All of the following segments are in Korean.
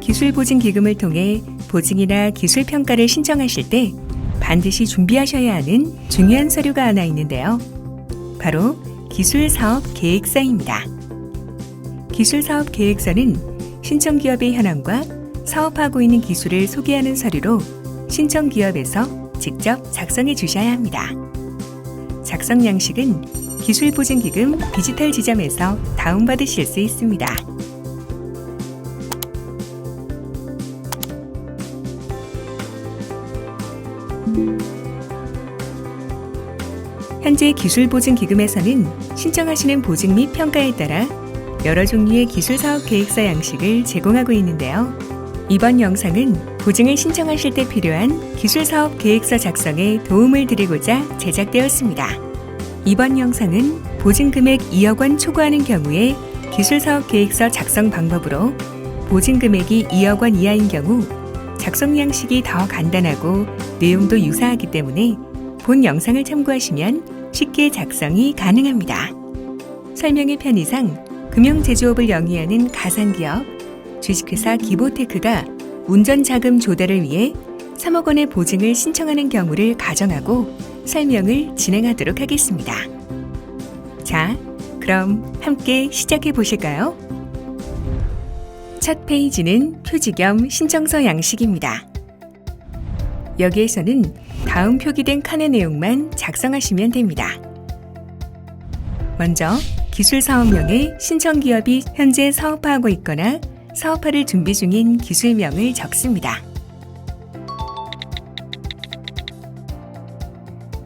기술보증기금을 통해 보증이나 기술평가를 신청하실 때 반드시 준비하셔야 하는 중요한 서류가 하나 있는데요. 바로 기술사업계획서입니다. 기술사업계획서는 신청기업의 현황과 사업하고 있는 기술을 소개하는 서류로 신청기업에서 직접 작성해 주셔야 합니다. 작성 양식은 기술보증기금 디지털 지점에서 다운받으실 수 있습니다. 현재 기술보증기금에서는 신청하시는 보증 및 평가에 따라 여러 종류의 기술사업계획서 양식을 제공하고 있는데요. 이번 영상은 보증을 신청하실 때 필요한 기술사업계획서 작성에 도움을 드리고자 제작되었습니다. 이번 영상은 보증금액 2억 원 초과하는 경우에 기술사업계획서 작성 방법으로 보증금액이 2억 원 이하인 경우 작성 양식이 더 간단하고 내용도 유사하기 때문에 본 영상을 참고하시면 쉽게 작성이 가능합니다. 설명의 편의상 금융제조업을 영위하는 가상기업 주식회사 기보테크가 운전자금 조달을 위해 3억 원의 보증을 신청하는 경우를 가정하고 설명을 진행하도록 하겠습니다. 자, 그럼 함께 시작해 보실까요? 첫 페이지는 표지 겸 신청서 양식입니다. 여기에서는 다음 표기된 칸의 내용만 작성하시면 됩니다. 먼저 기술사업명에 신청기업이 현재 사업화하고 있거나 사업화를 준비 중인 기술명을 적습니다.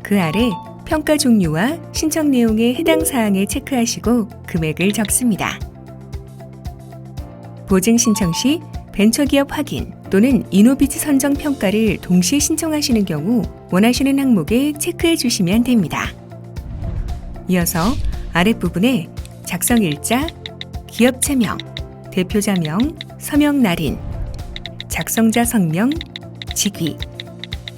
그 아래 평가 종류와 신청 내용의 해당 사항에 체크하시고 금액을 적습니다. 보증 신청 시 벤처기업 확인 또는 이노비트 선정 평가를 동시에 신청하시는 경우 원하시는 항목에 체크해 주시면 됩니다. 이어서 아랫부분에 작성일자, 기업체명, 대표자명, 서명날인, 작성자 성명, 직위,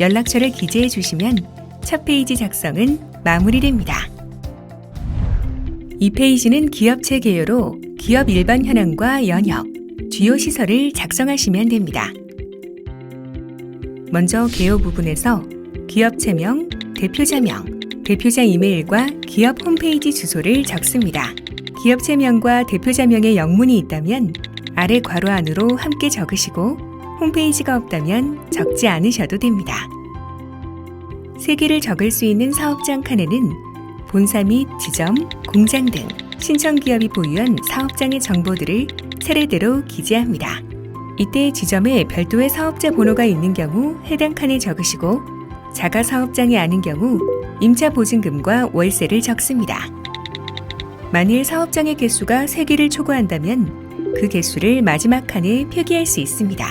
연락처를 기재해 주시면 첫 페이지 작성은 마무리됩니다. 이 페이지는 기업체 개요로 기업 일반 현황과 연역, 주요 시설을 작성하시면 됩니다. 먼저 개요 부분에서 기업체명, 대표자명, 대표자 이메일과 기업 홈페이지 주소를 적습니다. 기업체명과 대표자명에 영문이 있다면 아래 괄호 안으로 함께 적으시고 홈페이지가 없다면 적지 않으셔도 됩니다. 세 개를 적을 수 있는 사업장 칸에는 본사 및 지점, 공장 등 신청기업이 보유한 사업장의 정보들을 차례대로 기재합니다. 이때 지점에 별도의 사업자 번호가 있는 경우 해당 칸에 적으시고 자가 사업장이 아닌 경우 임차 보증금과 월세를 적습니다. 만일 사업장의 개수가 3개를 초과한다면 그 개수를 마지막 칸에 표기할 수 있습니다.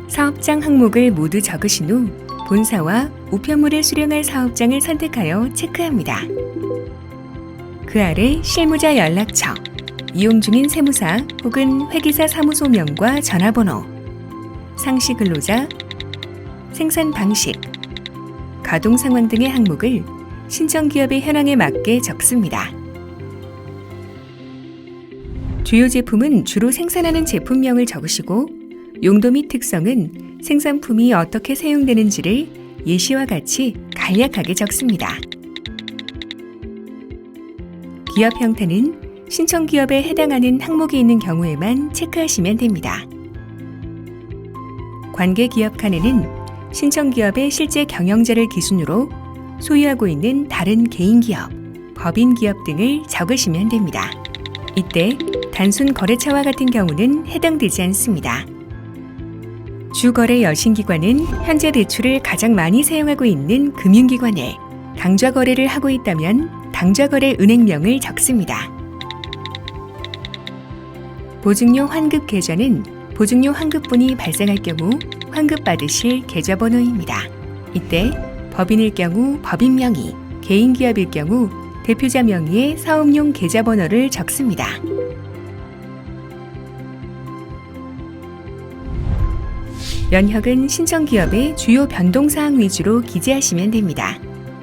사업장 항목을 모두 적으신 후 본사와 우편물을 수령할 사업장을 선택하여 체크합니다. 그 아래 실무자 연락처, 이용 중인 세무사 혹은 회계사 사무소명과 전화번호, 상시 근로자, 생산 방식, 가동 상황 등의 항목을 신청기업의 현황에 맞게 적습니다. 주요 제품은 주로 생산하는 제품명을 적으시고 용도 및 특성은 생산품이 어떻게 사용되는지를 예시와 같이 간략하게 적습니다. 기업 형태는 신청기업에 해당하는 항목이 있는 경우에만 체크하시면 됩니다. 관계기업 칸에는 신청기업의 실제 경영자를 기준으로 소유하고 있는 다른 개인기업, 법인기업 등을 적으시면 됩니다. 이때 단순 거래처와 같은 경우는 해당되지 않습니다. 주거래 여신기관은 현재 대출을 가장 많이 사용하고 있는 금융기관에 당좌거래를 하고 있다면 당좌거래 은행명을 적습니다. 보증료 환급 계좌는 보증료 환급분이 발생할 경우 환급받으실 계좌번호입니다. 이때 법인일 경우 법인 명의, 개인기업일 경우 대표자 명의의 사업용 계좌번호를 적습니다. 연혁은 신청기업의 주요 변동사항 위주로 기재하시면 됩니다.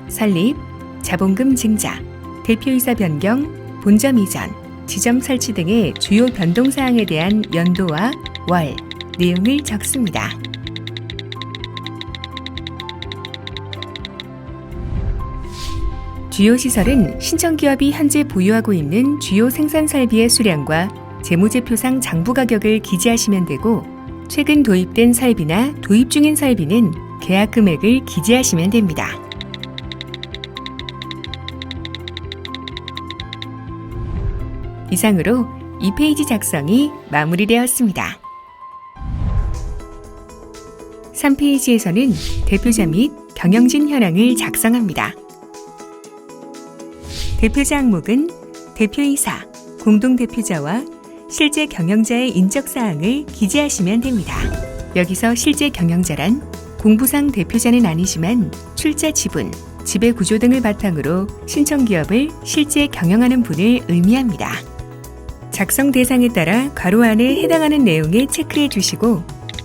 설립, 자본금 증자, 대표이사 변경, 본점 이전, 지점 설치 등의 주요 변동사항에 대한 연도와 월, 내용을 적습니다. 주요 시설은 신청기업이 현재 보유하고 있는 주요 생산설비의 수량과 재무제표상 장부 가격을 기재하시면 되고, 최근 도입된 설비나 도입 중인 설비는 계약 금액을 기재하시면 됩니다. 이상으로 2페이지 작성이 마무리되었습니다. 3페이지에서는 대표자 및 경영진 현황을 작성합니다. 대표자 항목은 대표이사, 공동대표자와 실제 경영자의 인적사항을 기재하시면 됩니다. 여기서 실제 경영자란 공부상 대표자는 아니지만 출자 지분, 지배 구조 등을 바탕으로 신청기업을 실제 경영하는 분을 의미합니다. 작성 대상에 따라 괄호 안에 해당하는 내용에 체크해 주시고,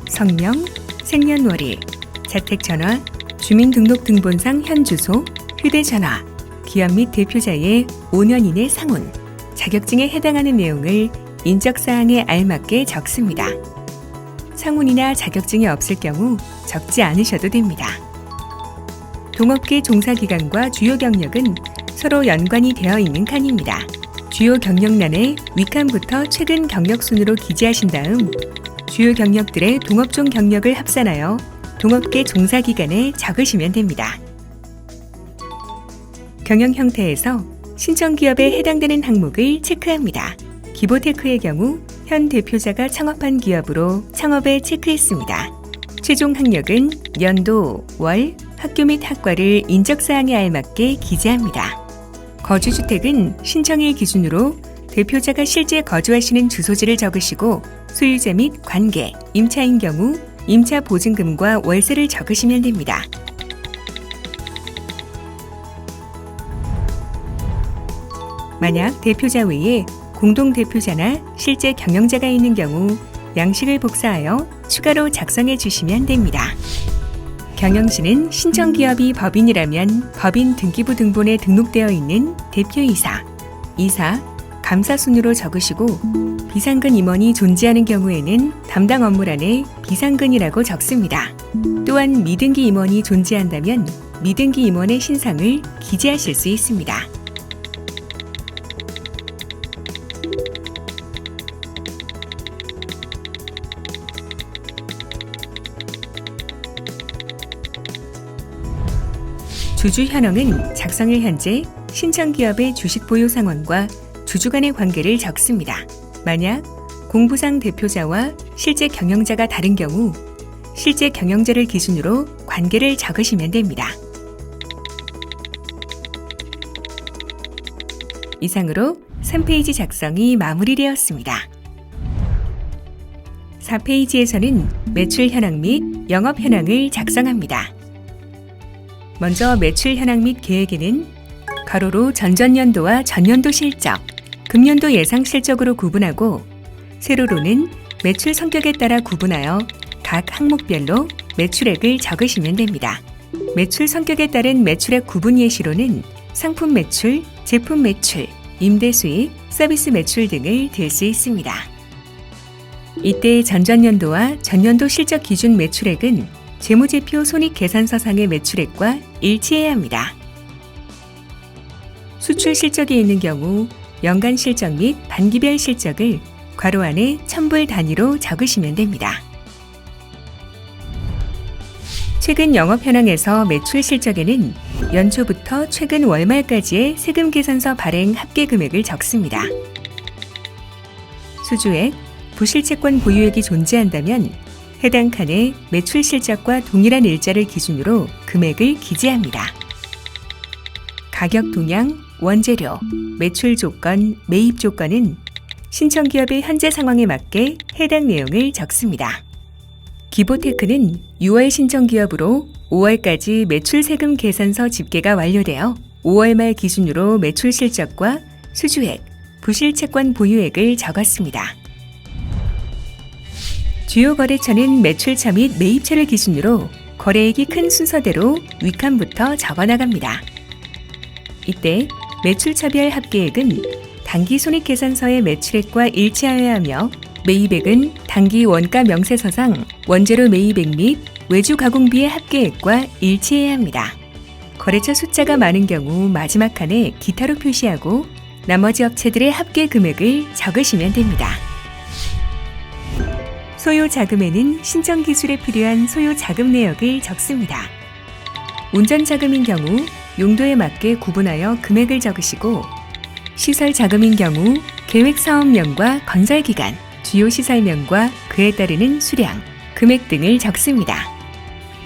성명, 생년월일, 자택전화, 주민등록등본상 현주소, 휴대전화, 기업 및 대표자의 5년 이내 상훈, 자격증에 해당하는 내용을 인적사항에 알맞게 적습니다. 상훈이나 자격증이 없을 경우 적지 않으셔도 됩니다. 동업계 종사기간과 주요 경력은 서로 연관이 되어 있는 칸입니다. 주요 경력란에 윗칸부터 최근 경력 순으로 기재하신 다음 주요 경력들의 동업종 경력을 합산하여 동업계 종사기간에 적으시면 됩니다. 경영 형태에서 신청기업에 해당되는 항목을 체크합니다. 기보테크의 경우 현 대표자가 창업한 기업으로 창업에 체크했습니다. 최종 학력은 연도, 월, 학교 및 학과를 인적사항에 알맞게 기재합니다. 거주주택은 신청일 기준으로 대표자가 실제 거주하시는 주소지를 적으시고, 소유자 및 관계, 임차인 경우 임차 보증금과 월세를 적으시면 됩니다. 만약 대표자 외에 공동대표자나 실제 경영자가 있는 경우 양식을 복사하여 추가로 작성해 주시면 됩니다. 경영진은 신청기업이 법인이라면 법인 등기부 등본에 등록되어 있는 대표이사, 이사, 감사 순으로 적으시고, 비상근 임원이 존재하는 경우에는 담당 업무란에 비상근이라고 적습니다. 또한 미등기 임원이 존재한다면 미등기 임원의 신상을 기재하실 수 있습니다. 주주 현황은 작성일 현재 신청기업의 주식 보유 상황과 주주 간의 관계를 적습니다. 만약 공부상 대표자와 실제 경영자가 다른 경우 실제 경영자를 기준으로 관계를 적으시면 됩니다. 이상으로 3페이지 작성이 마무리되었습니다. 4페이지에서는 매출 현황 및 영업 현황을 작성합니다. 먼저 매출 현황 및 계획에는 가로로 전전년도와 전년도 실적, 금년도 예상 실적으로 구분하고, 세로로는 매출 성격에 따라 구분하여 각 항목별로 매출액을 적으시면 됩니다. 매출 성격에 따른 매출액 구분 예시로는 상품 매출, 제품 매출, 임대 수익, 서비스 매출 등을 들 수 있습니다. 이때 전전년도와 전년도 실적 기준 매출액은 재무제표 손익계산서상의 매출액과 일치해야 합니다. 수출 실적이 있는 경우 연간 실적 및 반기별 실적을 괄호 안에 첨부일 단위로 적으시면 됩니다. 최근 영업 현황에서 매출 실적에는 연초부터 최근 월말까지의 세금 계산서 발행 합계 금액을 적습니다. 수주액, 부실채권 보유액이 존재한다면 해당 칸에 매출 실적과 동일한 일자를 기준으로 금액을 기재합니다. 가격 동향, 원재료, 매출 조건, 매입 조건은 신청기업의 현재 상황에 맞게 해당 내용을 적습니다. 기보테크는 6월 신청기업으로 5월까지 매출 세금 계산서 집계가 완료되어 5월 말 기준으로 매출 실적과 수주액, 부실채권 보유액을 적었습니다. 주요 거래처는 매출처 및 매입처를 기준으로 거래액이 큰 순서대로 윗칸부터 적어나갑니다. 이때 매출처별 합계액은 당기 손익계산서의 매출액과 일치하여야 하며 매입액은 당기 원가 명세서상 원재료 매입액 및 외주 가공비의 합계액과 일치해야 합니다. 거래처 숫자가 많은 경우 마지막 칸에 기타로 표시하고 나머지 업체들의 합계 금액을 적으시면 됩니다. 소요 자금에는 신청 기술에 필요한 소요 자금 내역을 적습니다. 운전 자금인 경우 용도에 맞게 구분하여 금액을 적으시고, 시설 자금인 경우 계획 사업명과 건설 기간, 주요 시설명과 그에 따르는 수량, 금액 등을 적습니다.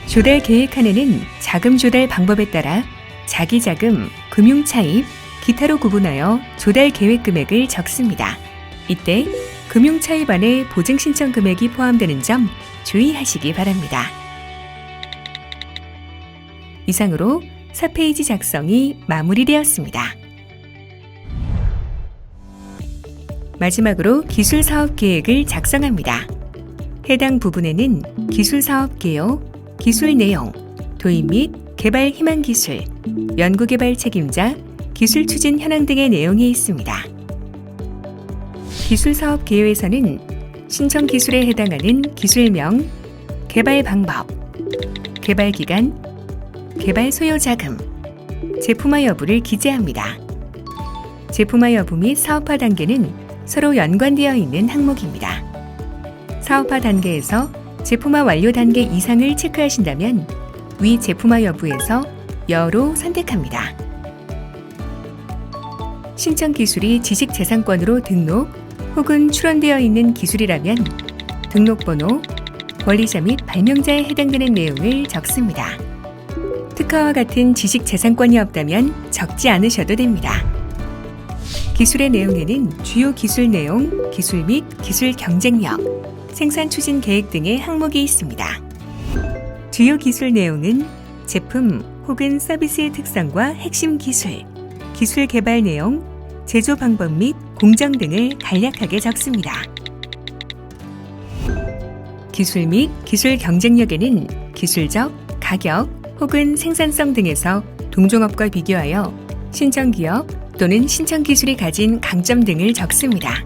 조달 계획 칸에는 자금 조달 방법에 따라 자기 자금, 금융 차입, 기타로 구분하여 조달 계획 금액을 적습니다. 이때 금융 차입 안에 보증 신청 금액이 포함되는 점 주의하시기 바랍니다. 이상으로 4페이지 작성이 마무리되었습니다. 마지막으로 기술 사업 계획을 작성합니다. 해당 부분에는 기술 사업 개요, 기술 내용, 도입 및 개발 희망 기술, 연구 개발 책임자, 기술 추진 현황 등의 내용이 있습니다. 기술 사업 개요에서는 신청 기술에 해당하는 기술명, 개발 방법, 개발 기간, 개발 소요 자금, 제품화 여부를 기재합니다. 제품화 여부 및 사업화 단계는 서로 연관되어 있는 항목입니다. 사업화 단계에서 제품화 완료 단계 이상을 체크하신다면 위 제품화 여부에서 여로 선택합니다. 신청 기술이 지식재산권으로 등록 혹은 출원되어 있는 기술이라면 등록번호, 권리자 및 발명자에 해당되는 내용을 적습니다. 특허와 같은 지식재산권이 없다면 적지 않으셔도 됩니다. 기술의 내용에는 주요 기술 내용, 기술 및 기술 경쟁력, 생산 추진 계획 등의 항목이 있습니다. 주요 기술 내용은 제품 혹은 서비스의 특성과 핵심 기술, 기술 개발 내용, 제조 방법 및 공정 등을 간략하게 적습니다. 기술 및 기술 경쟁력에는 기술적, 가격 혹은 생산성 등에서 동종업과 비교하여 신청기업 또는 신청기술이 가진 강점 등을 적습니다.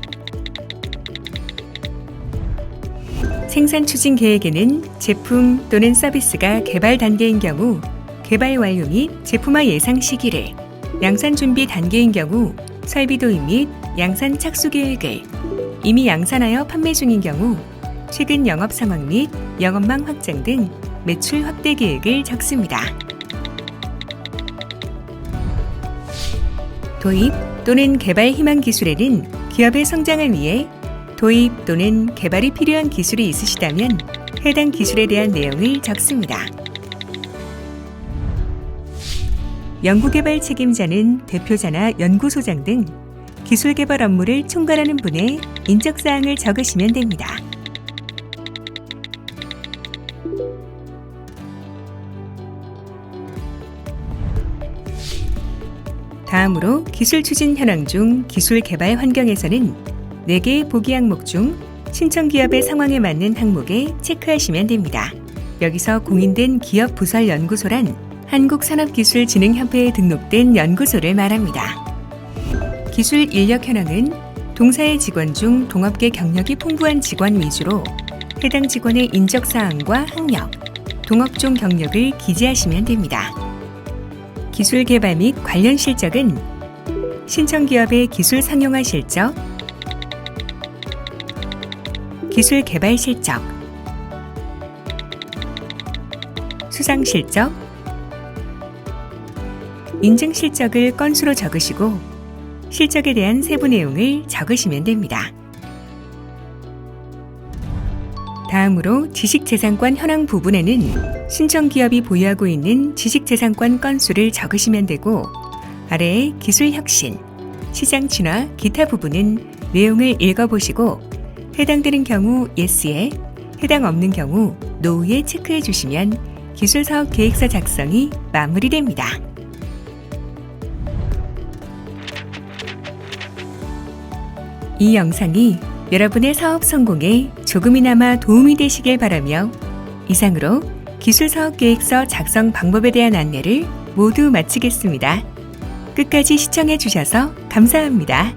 생산 추진 계획에는 제품 또는 서비스가 개발 단계인 경우 개발 완료 및 제품화 예상 시기를, 양산 준비 단계인 경우 설비 도입 및 양산 착수 계획을, 이미 양산하여 판매 중인 경우 최근 영업 상황 및 영업망 확장 등 매출 확대 계획을 적습니다. 도입 또는 개발 희망 기술에는 기업의 성장을 위해 도입 또는 개발이 필요한 기술이 있으시다면 해당 기술에 대한 내용을 적습니다. 연구개발 책임자는 대표자나 연구소장 등 기술 개발 업무를 총괄하는 분의 인적사항을 적으시면 됩니다. 다음으로 기술 추진 현황 중 기술 개발 환경에서는 4개의 보기 항목 중 신청 기업의 상황에 맞는 항목에 체크하시면 됩니다. 여기서 공인된 기업 부설 연구소란 한국산업기술진흥협회에 등록된 연구소를 말합니다. 기술 인력 현황은 동사의 직원 중 동업계 경력이 풍부한 직원 위주로 해당 직원의 인적사항과 학력, 동업종 경력을 기재하시면 됩니다. 기술 개발 및 관련 실적은 신청 기업의 기술 상용화 실적, 기술 개발 실적, 수상 실적, 인증 실적을 건수로 적으시고 실적에 대한 세부 내용을 적으시면 됩니다. 다음으로 지식재산권 현황 부분에는 신청 기업이 보유하고 있는 지식재산권 건수를 적으시면 되고, 아래의 기술 혁신, 시장 진화, 기타 부분은 내용을 읽어보시고 해당되는 경우 예스에, 해당 없는 경우 노우에 체크해 주시면 기술사업 계획서 작성이 마무리됩니다. 이 영상이 여러분의 사업 성공에 조금이나마 도움이 되시길 바라며 이상으로 기술사업 계획서 작성 방법에 대한 안내를 모두 마치겠습니다. 끝까지 시청해 주셔서 감사합니다.